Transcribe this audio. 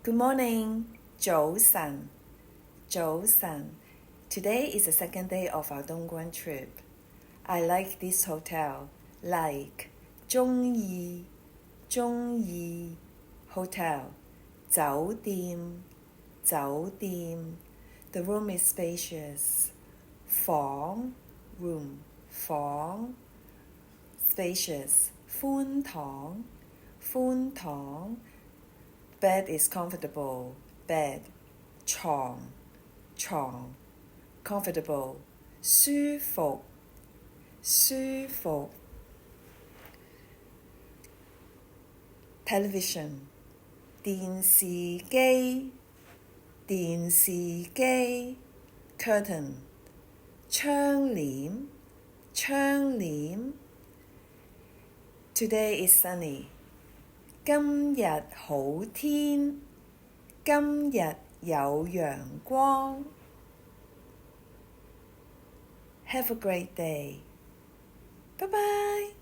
Good morning. 早晨，早晨。Today is the second day of our Dongguan trip. I like this hotel. Like 鍾意hotel 酒店 The room is spacious. 房 room 房 spacious 寬敞 Bed is comfortable. Bed 床 comfortable 舒服 Television 電視機 Curtain 窗簾 Today is sunny. 今日好天，今日有陽光。Have a great day. Bye bye.